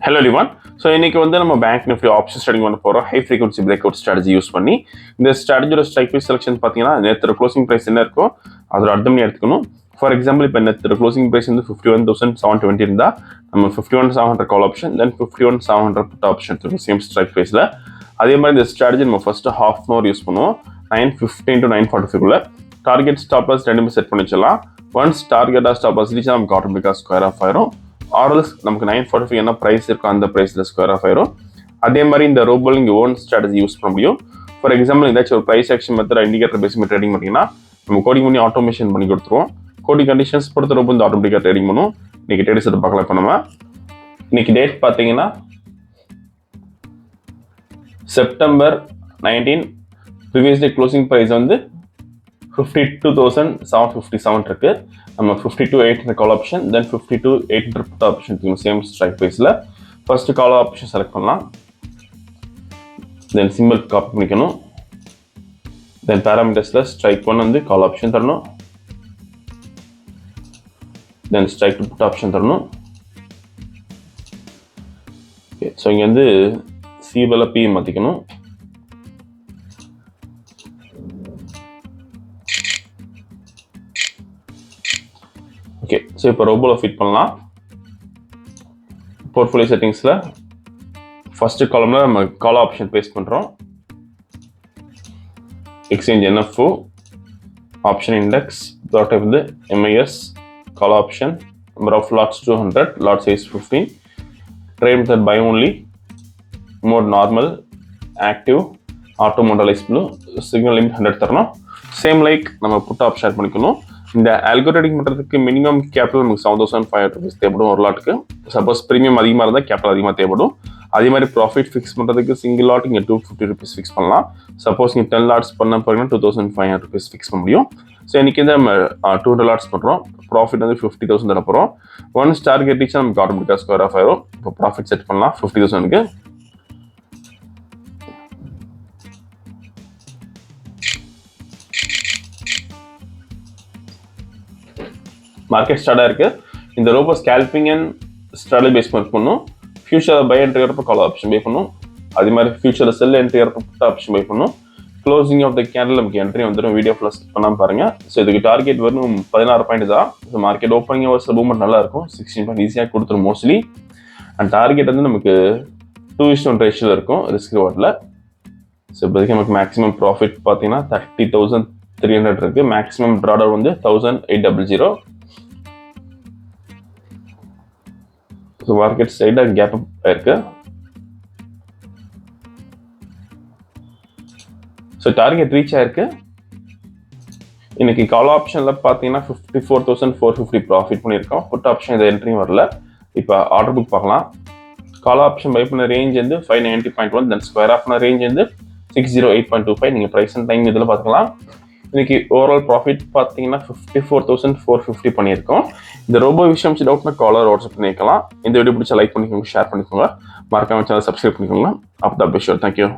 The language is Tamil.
Hello everyone. So இன்னைக்கு வந்து நம்ம பேங்க் நிஃப்டி ஆப்ஷன் ட்ரேடிங் பண்ண போறோம். High frequency break out strategy use பண்ணி இந்த ஸ்ட்ராட்டஜியோட ஸ்ட்ரைக் ப்ரைஸ் செலக்ஷன் பார்த்தீங்கன்னா நேற்று க்ளோசிங் ப்ரைஸ் என்ன இருக்கோ அதோட அர்த்தம் பண்ணி எடுத்துக்கணும். ஃபார் எக்ஸாம்பிள் இப்போ நேற்று க்ளோசிங் ப்ரைஸ் வந்து 51,720 இருந்தால் நம்ம 51,700 call option then 51,700 put option எடுத்துக்கணும் சேம் ஸ்ட்ரைக் ப்ரைஸில். அதே மாதிரி இந்த ஸ்ட்ராட்டஜி நம்ம first half an hour use பண்ணுவோம். 9:15 to 9:45 டார்கெட் ஸ்டாப் லாஸ் ரெண்டுமே செட் பண்ணி வச்சிடலாம். ஒன்ஸ் டார்கெட்டாக ஸ்டாப் லாஸ் ரீச் நமக்கு ஆட்டோமேட்டிக்காக ஸ்கொயர் ஆஃப் ஆயிரும். ஆர்எல்ஸ் நமக்கு 9:45 என்ன ப்ரைஸ் இருக்கோ அந்த ப்ரைஸில் ஸ்கொயர் ஆஃப் ஆயிரும். அதே மாதிரி இந்த ரோபோல் இங்கே ஓன் ஸ்ட்ராட்டஜி யூஸ் பண்ண முடியும். ஃபார் எக்ஸாம்பிள் ஏதாச்சும் ஒரு price action method indicator base பண்ணி ட்ரேடிங் பண்ணிங்கன்னா நம்ம கோடிங் பண்ணி ஆட்டோமேஷன் பண்ணி கொடுத்துருவோம். கோடிங் கண்டிஷன்ஸ் பொறுத்த ரோபோ இந்த ஆட்டோமேட்டிக்காக ட்ரேடிங் பண்ணும். இன்னைக்கு ட்ரேட் செட் பார்க்கலாம். இப்போ நம்ம இன்னைக்கு டேட் பார்த்தீங்கன்னா September 19. Previous day closing price வந்து 52,757 இருக்கு. நம்ம 52,800 call option then 52,800 put option same strike ப்ரைஸில். ஃபர்ஸ்ட் கால் ஆப்ஷன் செலக்ட் பண்ணலாம். தென் சிம்பிள் காப்பி பண்ணிக்கணும். தென் பேராமீட்டர்ஸில் ஸ்ட்ரைக் 1 வந்து கால் ஆப்ஷன் தரணும். தென் ஸ்ட்ரைக் 2 புட் ஆப்ஷன் தரணும். ஓகே, ஸோ இங்கே வந்து சிபிஎல் பி மாற்றிக்கணும். ஓகே, ஸோ இப்போ ரோபோவில் ஃபிட் பண்ணலாம். போர்ட்ஃபோலியோ செட்டிங்ஸில் ஃபஸ்ட்டு காலமில் நம்ம கால் ஆப்ஷன் பேஸ்ட் பண்ணுறோம். Exchange NFO option index dot வந்து MIS call option number of lots 200 lot size 15 trade method buy only mode normal active auto modalise blue signal limit 100 தரணும். சேம் லைக் நம்ம புட் ஆப்ஷன் ஆட் பண்ணிக்கணும். இந்த ஆல்கோ ட்ரேடிங் பண்ணுறதுக்கு மினிமம் கேபிட்டல் நமக்கு 7,500 rupees தேவைப்படும் ஒரு லாட்டுக்கு. சப்போஸ் ப்ரீமியம் அதிகமாக இருந்தால் கேபிட்டல் அதிகமாக தேவைப்படும். அதே மாதிரி ப்ராஃபிட் ஃபிக்ஸ் பண்ணுறதுக்கு சிங்கிள் லாட் இங்கே 250 rupees ஃபிக்ஸ் பண்ணலாம். சப்போஸ் நீங்கள் 10 லாட்ஸ் பண்ண போகிறீங்கன்னா 2,500 rupees ஃபிக்ஸ் பண்ண முடியும். ஸோ இன்றைக்கி வந்து நம்ம 200 லாட்ஸ் பண்ணுறோம். ப்ராஃபிட் வந்து 50,000 தர போகிறோம். ஒன்ஸ் டார்கெட் ரீச் நமக்கு ஆட்டோமேட்டிக்காக ஸ்கொயர் ஆஃப் ஆயிரும். இப்போ ப்ராஃபிட் செட் பண்ணலாம் 50,000க்கு. மார்க்கெட் ஸ்டார்டாக இருக்குது. இந்த robo scalping and strategy base பண்ணும். ஃபியூச்சரில் பை என்ட்ரி வரப்போ கால் ஆப்ஷன் பை பண்ணும். அதே மாதிரி ஃபியூச்சரில் செல் என்ட்ரி வரப்போ புட் ஆப்ஷன் பை பண்ணும். க்ளோசிங் ஆஃப் த கேண்டில் நமக்கு என்ட்ரி வந்துடும். வீடியோ ஃபுல்லாக ஸ்கிப் பண்ணாமல் பாருங்கள். ஸோ இதுக்கு டார்கெட் வரும் 16 பாயிண்ட் தான். ஸோ மார்க்கெட் ஓப்பனிங் ஹவர்ஸில் மூவ்மெண்ட் நல்லா இருக்கும். 16 பாயிண்ட் ஈஸியாக கொடுத்துரும் மோஸ்ட்லி. அண்ட் டார்கெட் வந்து நமக்கு 2:1 ரேஷியோவில் இருக்கும் ரிஸ்க் ரிவார்டில். ஸோ இப்போதைக்கு நமக்கு மேக்ஸிமம் ப்ராஃபிட் பார்த்தீங்கன்னா 30,300 இருக்குது. மேக்ஸிமம் ட்ராடர் வந்து 1,800. ஸோ மார்க்கெட் சைடாக கேப் அப் ஆயிருக்கு. ஸோ டார்கெட் ரீச் ஆயிருக்கு. இன்னைக்கு கால் ஆப்ஷனில் பார்த்தீங்கன்னா 54,450 ப்ராஃபிட் பண்ணியிருக்கோம். புட் ஆப்ஷன் இது என்ட்ரியும் வரல. இப்போ ஆர்டர் புக் பார்க்கலாம். கால் ஆப்ஷன் பை பண்ண ரேஞ்ச் வந்து 590.1 தென் ஸ்கொயர் ஆஃப் பண்ண ரேஞ்ச் வந்து 608.25. நீங்கள் ப்ரைஸ் அண்ட் டைம் இதில் பார்த்துக்கலாம். இன்னைக்கு ஓவரால் ப்ராஃபிட் பார்த்தீங்கன்னா 54,450 பண்ணியிருக்கோம். இந்த ரோபோ விஷயம் டவுட்னா காலர் வாட்ஸ்அப் பண்ணிக்கலாம். இந்த வீடியோ பிடிச்சா லைக் பண்ணிக்கோங்க, ஷேர் பண்ணிக்கோங்க, மறக்காம சேனல் சப்ஸ்கிரைப் பண்ணிக்கோங்க. அப்போ தான் பெஸ்ட். தேங்க்யூ.